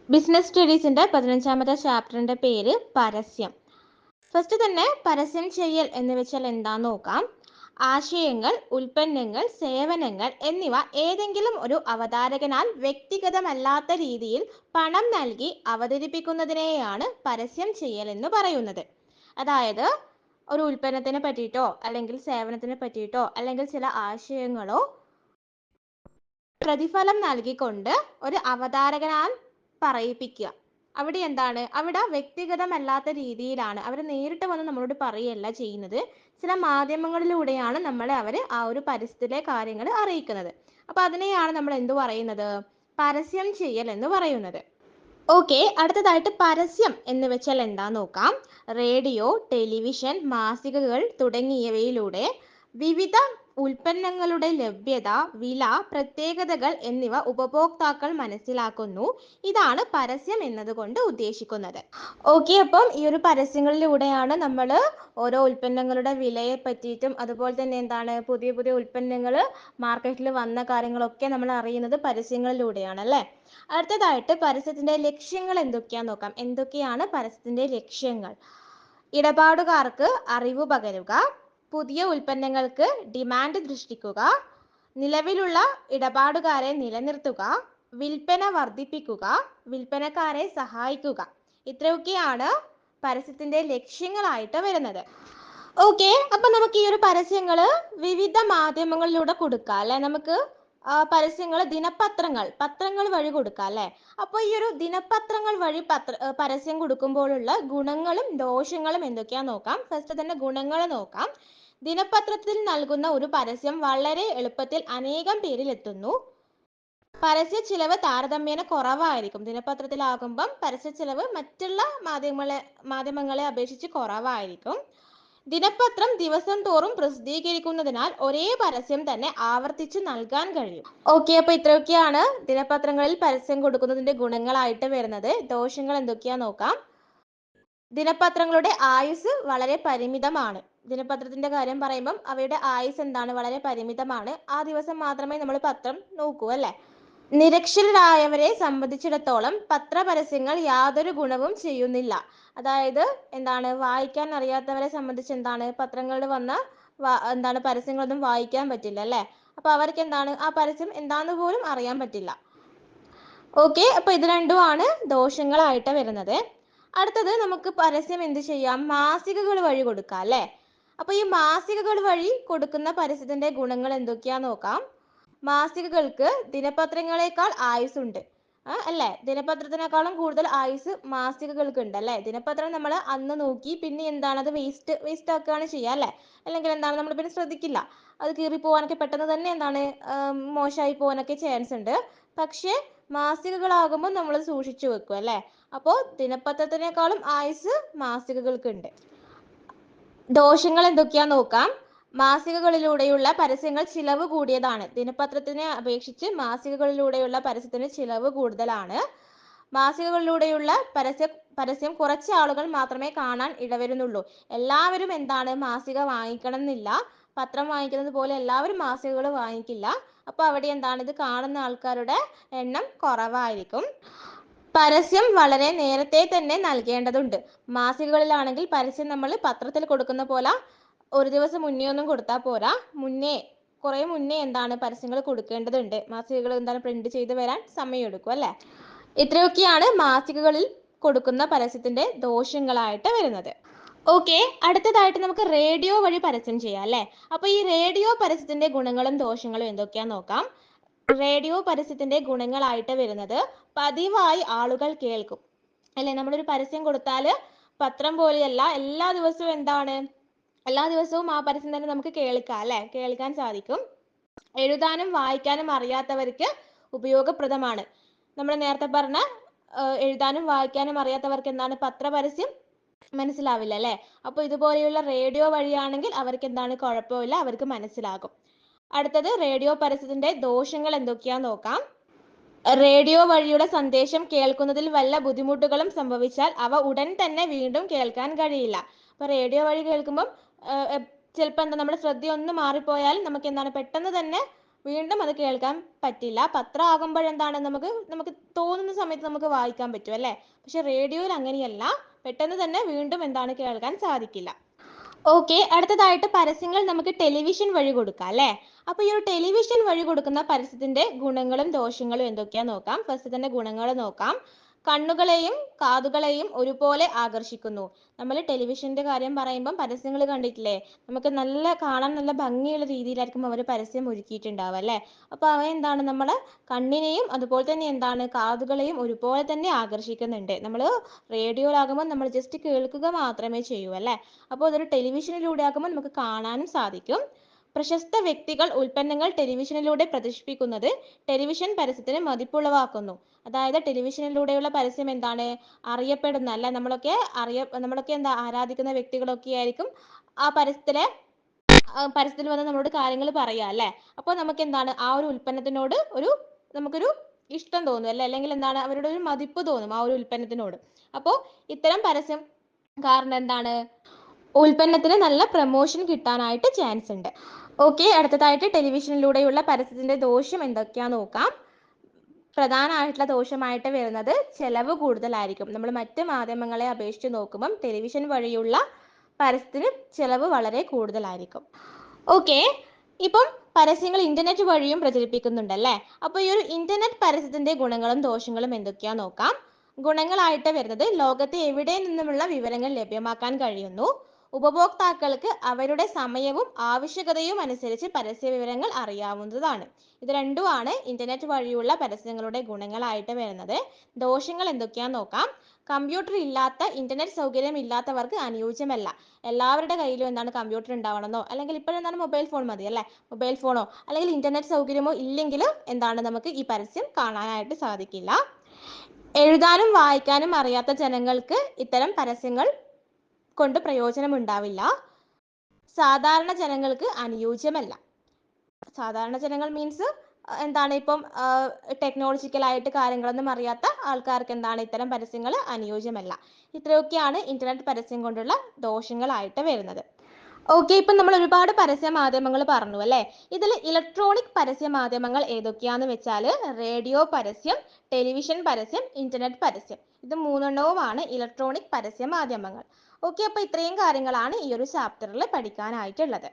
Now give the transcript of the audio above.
Business സ്റ്റഡീസിന്റെ 15ാമത്തെ ചാപ്റ്ററിന്റെ പേര് പരസ്യം. First തന്നെ പരസ്യം ചെയ്യൽ എന്ന് വെച്ചാൽ എന്താന്ന് നോക്കാം. ആശയങ്ങൾ, ഉൽപ്പന്നങ്ങൾ, സേവനങ്ങൾ എന്നിവ ഏതെങ്കിലും ഒരു അവതാരകനാൽ വ്യക്തിഗതമല്ലാത്ത രീതിയിൽ പണം നൽകി അവതരിപ്പിക്കുന്നതിനെയാണ് പരസ്യം ചെയ്യൽ എന്ന് പറയുന്നത്. അതായത് ഒരു ഉൽപ്പന്നത്തിനെ പറ്റിയിട്ടോ അല്ലെങ്കിൽ സേവനത്തിനെ പറ്റിയിട്ടോ അല്ലെങ്കിൽ ചില ആശയങ്ങളോ പ്രതിഫലം നൽകിക്കൊണ്ട് ഒരു അവതാരകനാൽ പറയിപ്പിക്കുക. അവിടെ എന്താണ്, അവിടെ വ്യക്തിഗതമല്ലാത്ത രീതിയിലാണ് അവർ നേരിട്ട് വന്ന് നമ്മളോട് പറയുകയല്ല ചെയ്യുന്നത്. ചില മാധ്യമങ്ങളിലൂടെയാണ് നമ്മളെ അവർ ആ ഒരു പരസ്യത്തിലെ കാര്യങ്ങൾ അറിയിക്കുന്നത്. അപ്പൊ അതിനെയാണ് നമ്മൾ എന്തു പറയുന്നത്, പരസ്യം ചെയ്യൽ എന്ന് പറയുന്നത്. ഓക്കെ, അടുത്തതായിട്ട് പരസ്യം എന്ന് വെച്ചാൽ എന്താ നോക്കാം. റേഡിയോ, ടെലിവിഷൻ, മാസികകൾ തുടങ്ങിയവയിലൂടെ വിവിധ ഉൽപ്പന്നങ്ങളുടെ ലഭ്യത, വില, പ്രത്യേകതകൾ എന്നിവ ഉപഭോക്താക്കൾ മനസ്സിലാക്കുന്നു. ഇതാണ് പരസ്യം എന്നതുകൊണ്ട് ഉദ്ദേശിക്കുന്നത്. ഓക്കെ, അപ്പം ഈ ഒരു പരസ്യങ്ങളിലൂടെയാണ് നമ്മൾ ഓരോ ഉൽപ്പന്നങ്ങളുടെ വിലയെ പറ്റിയിട്ടും അതുപോലെ തന്നെ എന്താണ് പുതിയ പുതിയ ഉൽപ്പന്നങ്ങൾ മാർക്കറ്റിൽ വന്ന കാര്യങ്ങളൊക്കെ നമ്മൾ അറിയുന്നത് പരസ്യങ്ങളിലൂടെയാണ് അല്ലേ. അടുത്തതായിട്ട് പരസ്യത്തിന്റെ ലക്ഷ്യങ്ങൾ എന്തൊക്കെയാന്ന് നോക്കാം. എന്തൊക്കെയാണ് പരസ്യത്തിന്റെ ലക്ഷ്യങ്ങൾ? ഇടപാടുകാർക്ക് അറിവ് പകരുക, പുതിയ ഉൽപ്പന്നങ്ങൾക്ക് ഡിമാൻഡ് സൃഷ്ടിക്കുക, നിലവിലുള്ള ഇടപാടുകാരെ നിലനിർത്തുക, വിൽപ്പന വർദ്ധിപ്പിക്കുക, വിൽപ്പനക്കാരെ സഹായിക്കുക. ഇത്രയൊക്കെയാണ് പരസ്യത്തിന്റെ ലക്ഷ്യങ്ങളായിട്ട് വരുന്നത്. ഓക്കെ, അപ്പൊ നമുക്ക് ഈ ഒരു പരസ്യങ്ങൾ വിവിധ മാധ്യമങ്ങളിലൂടെ കൊടുക്കാം അല്ലെ. നമുക്ക് പരസ്യങ്ങൾ പത്രങ്ങൾ വഴി കൊടുക്കാം അല്ലെ. അപ്പൊ ഈ ഒരു ദിനപത്രങ്ങൾ വഴി പരസ്യം കൊടുക്കുമ്പോഴുള്ള ഗുണങ്ങളും ദോഷങ്ങളും എന്തൊക്കെയാന്ന് നോക്കാം. ഫസ്റ്റ് തന്നെ ഗുണങ്ങൾ നോക്കാം. ദിനപത്രത്തിൽ നൽകുന്ന ഒരു പരസ്യം വളരെ എളുപ്പത്തിൽ അനേകം പേരിൽ എത്തുന്നു. പരസ്യ ചിലവ് താരതമ്യേന കുറവായിരിക്കും. ദിനപത്രത്തിലാകുമ്പം പരസ്യ ചിലവ് മറ്റുള്ള മാധ്യമങ്ങളെ അപേക്ഷിച്ച് കുറവായിരിക്കും. ദിനപത്രം ദിവസം തോറും പ്രസിദ്ധീകരിക്കുന്നതിനാൽ ഒരേ പരസ്യം തന്നെ ആവർത്തിച്ച് നൽകാൻ കഴിയും. ഓക്കെ, അപ്പൊ ഇത്രയൊക്കെയാണ് ദിനപത്രങ്ങളിൽ പരസ്യം കൊടുക്കുന്നതിന്റെ ഗുണങ്ങളായിട്ട് വരുന്നത്. ദോഷങ്ങൾ എന്തൊക്കെയാ നോക്കാം. ദിനപത്രങ്ങളുടെ ആയുസ് വളരെ പരിമിതമാണ്. ദിനപത്രത്തിന്റെ കാര്യം പറയുമ്പം അവയുടെ ആയുസ് എന്താണ്, വളരെ പരിമിതമാണ്. ആ ദിവസം മാത്രമേ നമ്മൾ പത്രം നോക്കൂ അല്ലെ. നിരക്ഷരരായവരെ സംബന്ധിച്ചിടത്തോളം പത്രപരസ്യങ്ങൾ യാതൊരു ഗുണവും ചെയ്യുന്നില്ല. അതായത് എന്താണ്, വായിക്കാൻ അറിയാത്തവരെ സംബന്ധിച്ച് എന്താണ്, പത്രങ്ങളിൽ വന്ന എന്താണ് പരസ്യങ്ങളൊന്നും വായിക്കാൻ പറ്റില്ല അല്ലെ. അപ്പൊ അവർക്ക് എന്താണ്, ആ പരസ്യം എന്താന്ന് പോലും അറിയാൻ പറ്റില്ല. ഓക്കെ, അപ്പൊ ഇത് രണ്ടുമാണ് ദോഷങ്ങളായിട്ട് വരുന്നത്. അടുത്തത് നമുക്ക് പരസ്യം എന്ത് ചെയ്യാം, മാസികകൾ വഴി കൊടുക്കാം അല്ലെ. അപ്പൊ ഈ മാസികകൾ വഴി കൊടുക്കുന്ന പരസ്യത്തിന്റെ ഗുണങ്ങൾ എന്തൊക്കെയാ നോക്കാം. മാസികകൾക്ക് ദിനപത്രങ്ങളെക്കാൾ ആയുസ്സുണ്ട് അല്ലെ. ദിനപത്രത്തിനേക്കാളും കൂടുതൽ ആയുസ് മാസികകൾക്ക് ഉണ്ട് അല്ലെ. ദിനപത്രം നമ്മൾ അന്ന് നോക്കി പിന്നെ എന്താണ് അത് വേസ്റ്റ് ആക്കുകയാണ് ചെയ്യുക അല്ലെ. അല്ലെങ്കിൽ എന്താണ് നമ്മൾ പിന്നെ ശ്രദ്ധിക്കില്ല, അത് കീറി പോകാനൊക്കെ പെട്ടെന്ന് തന്നെ എന്താണ് മോശമായി പോകാനൊക്കെ ചാൻസ് ഉണ്ട്. പക്ഷേ മാസികകളാകുമ്പോൾ നമ്മൾ സൂക്ഷിച്ചു വെക്കും അല്ലെ. അപ്പോൾ ദിനപത്രത്തിനേക്കാളും ആയുസ് മാസികകൾക്കുണ്ട്. ദോഷങ്ങൾ എന്തൊക്കെയാ നോക്കാം. മാസികകളിലൂടെയുള്ള പരസ്യങ്ങൾ ചിലവ് കൂടിയതാണ്. ദിനപത്രത്തിനെ അപേക്ഷിച്ച് മാസികകളിലൂടെയുള്ള പരസ്യത്തിന് ചിലവ് കൂടുതലാണ്. മാസികകളിലൂടെയുള്ള പരസ്യം കുറച്ച് ആളുകൾ മാത്രമേ കാണാൻ ഇടവരുന്നുള്ളൂ. എല്ലാവരും എന്താണ് മാസിക വാങ്ങിക്കണം എന്നില്ല. പത്രം വാങ്ങിക്കുന്നത് പോലെ എല്ലാവരും മാസികകൾ വാങ്ങിക്കില്ല. അപ്പൊ അവിടെ എന്താണ്, ഇത് കാണുന്ന ആൾക്കാരുടെ എണ്ണം കുറവായിരിക്കും. പരസ്യം വളരെ നേരത്തെ തന്നെ നൽകേണ്ടതുണ്ട്. മാസികകളിലാണെങ്കിൽ പരസ്യം നമ്മൾ പത്രത്തിൽ കൊടുക്കുന്ന പോലെ ഒരു ദിവസം മുന്നേ ഒന്നും കൊടുത്താൽ പോരാ. കുറെ മുന്നേ എന്താണ് പരസ്യങ്ങൾ കൊടുക്കേണ്ടതുണ്ട്. മാസികകൾ എന്താണ് പ്രിന്റ് ചെയ്ത് വരാൻ സമയമെടുക്കും അല്ലെ. ഇത്രയൊക്കെയാണ് മാസികകളിൽ കൊടുക്കുന്ന പരസ്യത്തിന്റെ ദോഷങ്ങളായിട്ട് വരുന്നത്. ഓക്കെ, അടുത്തതായിട്ട് നമുക്ക് റേഡിയോ വഴി പരസ്യം ചെയ്യാം അല്ലെ. അപ്പൊ ഈ റേഡിയോ പരസ്യത്തിന്റെ ഗുണങ്ങളും ദോഷങ്ങളും എന്തൊക്കെയാ നോക്കാം. റേഡിയോ പരസ്യത്തിന്റെ ഗുണങ്ങളായിട്ട് വരുന്നത് പതിവായി ആളുകൾ കേൾക്കും അല്ലെ. നമ്മളൊരു പരസ്യം കൊടുത്താൽ പത്രം പോലെയല്ല എല്ലാ ദിവസവും ആ പരസ്യം തന്നെ നമുക്ക് കേൾക്കാം അല്ലെ, കേൾക്കാൻ സാധിക്കും. എഴുതാനും വായിക്കാനും അറിയാത്തവർക്ക് ഉപയോഗപ്രദമാണ്. നമ്മൾ നേരത്തെ പറഞ്ഞ എഴുതാനും വായിക്കാനും അറിയാത്തവർക്ക് എന്താണ് പത്രപരസ്യം മനസ്സിലാവില്ല അല്ലെ. അപ്പൊ ഇതുപോലെയുള്ള റേഡിയോ വഴിയാണെങ്കിൽ അവർക്ക് എന്താണ് കുഴപ്പമില്ല, അവർക്ക് മനസ്സിലാകും. അടുത്തത് റേഡിയോ പരസ്യത്തിന്റെ ദോഷങ്ങൾ എന്തൊക്കെയാന്ന് നോക്കാം. റേഡിയോ വഴിയുടെ സന്ദേശം കേൾക്കുന്നതിൽ വല്ല ബുദ്ധിമുട്ടുകളും സംഭവിച്ചാൽ അവ ഉടൻ തന്നെ വീണ്ടും കേൾക്കാൻ കഴിയില്ല. അപ്പൊ റേഡിയോ വഴി കേൾക്കുമ്പം ചിലപ്പോൾ എന്താ നമ്മുടെ ശ്രദ്ധ ഒന്ന് മാറിപ്പോയാൽ നമുക്ക് എന്താണ് പെട്ടെന്ന് തന്നെ വീണ്ടും അത് കേൾക്കാൻ പറ്റില്ല. പത്രം ആകുമ്പോഴെന്താണ് നമുക്ക് തോന്നുന്ന സമയത്ത് നമുക്ക് വായിക്കാൻ പറ്റും അല്ലേ? പക്ഷെ റേഡിയോയിൽ അങ്ങനെയല്ല. പെട്ടെന്ന് തന്നെ വീണ്ടും എന്താണ് കേൾക്കാൻ സാധിക്കില്ല. ഓക്കെ, അടുത്തതായിട്ട് പരസ്യങ്ങൾ നമുക്ക് ടെലിവിഷൻ വഴി കൊടുക്കാം അല്ലേ? അപ്പൊ ഈ ഒരു ടെലിവിഷൻ വഴി കൊടുക്കുന്ന പരസ്യത്തിന്റെ ഗുണങ്ങളും ദോഷങ്ങളും എന്തൊക്കെയാന്ന് നോക്കാം. ഫസ്റ്റ് തന്നെ ഗുണങ്ങൾ നോക്കാം. കണ്ണുകളെയും കാതുകളെയും ഒരുപോലെ ആകർഷിക്കുന്നു. നമ്മൾ ടെലിവിഷന്റെ കാര്യം പറയുമ്പോൾ പരസ്യങ്ങൾ കണ്ടിട്ടില്ലേ? നമുക്ക് കാണാൻ നല്ല ഭംഗിയുള്ള രീതിയിലായിരിക്കും അവർ പരസ്യം ഒരുക്കിയിട്ടുണ്ടാവുക അല്ലേ? അപ്പൊ അവ എന്താണ് നമ്മളെ കണ്ണിനെയും അതുപോലെ തന്നെ എന്താണ് കാതുകളെയും ഒരുപോലെ തന്നെ ആകർഷിക്കുന്നുണ്ട്. നമ്മൾ റേഡിയോയിലാകുമ്പോൾ നമ്മൾ ജസ്റ്റ് കേൾക്കുക മാത്രമേ ചെയ്യൂ അല്ലേ? അപ്പോൾ അതൊരു ടെലിവിഷനിലൂടെ ആകുമ്പോൾ നമുക്ക് കാണാനും സാധിക്കും. പ്രശസ്ത വ്യക്തികൾ ഉൽപ്പന്നങ്ങൾ ടെലിവിഷനിലൂടെ പ്രദർശിപ്പിക്കുന്നത് ടെലിവിഷൻ പരസ്യത്തിന് മതിപ്പുളവാക്കുന്നു. അതായത് ടെലിവിഷനിലൂടെയുള്ള പരസ്യം എന്താണ് അറിയപ്പെടുന്ന അല്ല നമ്മളൊക്കെ എന്താ ആരാധിക്കുന്ന വ്യക്തികളൊക്കെ ആയിരിക്കും ആ പരസ്യത്തിൽ വന്ന് നമ്മളോട് കാര്യങ്ങൾ പറയാ അല്ലേ? അപ്പോൾ നമുക്ക് എന്താണ് ആ ഒരു ഉൽപ്പന്നത്തിനോട് നമുക്കൊരു ഇഷ്ടം തോന്നും അല്ലേ? അല്ലെങ്കിൽ എന്താണ് അവരുടെ ഒരു മതിപ്പ് തോന്നും ആ ഒരു ഉൽപ്പന്നത്തിനോട്. അപ്പോൾ ഇത്തരം പരസ്യം കാരണം എന്താണ് ഉൽപ്പന്നത്തിന് നല്ല പ്രൊമോഷൻ കിട്ടാനായിട്ട് ചാൻസ് ഉണ്ട്. ഓക്കെ, അടുത്തതായിട്ട് ടെലിവിഷനിലൂടെയുള്ള പരസ്യത്തിന്റെ ദോഷം എന്തൊക്കെയാന്ന് നോക്കാം. പ്രധാനമായിട്ടുള്ള ദോഷമായിട്ട് വരുന്നത് ചെലവ് കൂടുതലായിരിക്കും. നമ്മൾ മറ്റ് മാധ്യമങ്ങളെ അപേക്ഷിച്ച് നോക്കുമ്പം ടെലിവിഷൻ വഴിയുള്ള പരസ്യത്തിന് ചെലവ് വളരെ കൂടുതലായിരിക്കും. ഓക്കെ, ഇപ്പം പരസ്യങ്ങൾ ഇന്റർനെറ്റ് വഴിയും പ്രചരിപ്പിക്കുന്നുണ്ടല്ലേ? അപ്പോൾ ഈ ഒരു ഇന്റർനെറ്റ് പരസ്യത്തിന്റെ ഗുണങ്ങളും ദോഷങ്ങളും എന്തൊക്കെയാന്ന് നോക്കാം. ഗുണങ്ങളായിട്ട് വരുന്നത് ലോകത്തെ എവിടെ നിന്നുമുള്ള വിവരങ്ങൾ ലഭ്യമാക്കാൻ കഴിയുന്നു. ഉപഭോക്താക്കൾക്ക് അവരുടെ സമയവും ആവശ്യകതയും അനുസരിച്ച് പരസ്യ വിവരങ്ങൾ അറിയാവുന്നതാണ്. ഇത് രണ്ടുമാണ് ഇന്റർനെറ്റ് വഴിയുള്ള പരസ്യങ്ങളുടെ ഗുണങ്ങളായിട്ട് വരുന്നത്. ദോഷങ്ങൾ എന്തൊക്കെയാന്ന് നോക്കാം. കമ്പ്യൂട്ടർ ഇല്ലാത്ത ഇന്റർനെറ്റ് സൗകര്യം ഇല്ലാത്തവർക്ക് അനുയോജ്യമല്ല. എല്ലാവരുടെ കയ്യിലും എന്താണ് കമ്പ്യൂട്ടർ ഉണ്ടാവണമെന്നോ അല്ലെങ്കിൽ ഇപ്പോഴെന്താണ് മൊബൈൽ ഫോൺ മതി അല്ലേ? മൊബൈൽ ഫോണോ അല്ലെങ്കിൽ ഇന്റർനെറ്റ് സൗകര്യമോ ഇല്ലെങ്കിൽ എന്താണ് നമുക്ക് ഈ പരസ്യം കാണാനായിട്ട് സാധിക്കില്ല. എഴുതാനും വായിക്കാനും അറിയാത്ത ജനങ്ങൾക്ക് ഇത്തരം പരസ്യങ്ങൾ കൊണ്ട് പ്രയോജനമുണ്ടാവില്ല. സാധാരണ ജനങ്ങൾക്ക് അനുയോജ്യമല്ല. സാധാരണ ജനങ്ങൾ മീൻസ് എന്താണ് ഇപ്പം ടെക്നോളജിക്കലായിട്ട് കാര്യങ്ങളൊന്നും അറിയാത്ത ആൾക്കാർക്ക് എന്താണ് ഇത്തരം പരസ്യങ്ങൾ അനുയോജ്യമല്ല. ഇത്രയൊക്കെയാണ് ഇന്റർനെറ്റ് പരസ്യം കൊണ്ടുള്ള ദോഷങ്ങളായിട്ട് വരുന്നത്. ഓക്കെ, ഇപ്പം നമ്മൾ ഒരുപാട് പരസ്യ മാധ്യമങ്ങൾ പറഞ്ഞു അല്ലേ? ഇതിൽ ഇലക്ട്രോണിക് പരസ്യ മാധ്യമങ്ങൾ ഏതൊക്കെയാന്ന് വെച്ചാൽ റേഡിയോ പരസ്യം, ടെലിവിഷൻ പരസ്യം, ഇന്റർനെറ്റ് പരസ്യം. ഇത് മൂന്നെണ്ണവുമാണ് ഇലക്ട്രോണിക് പരസ്യ മാധ്യമങ്ങൾ. ഓക്കെ, അപ്പോൾ ഇത്രയും കാര്യങ്ങളാണ് ഈ ഒരു ചാപ്റ്ററിൽ പഠിക്കാനായിട്ടുള്ളത്.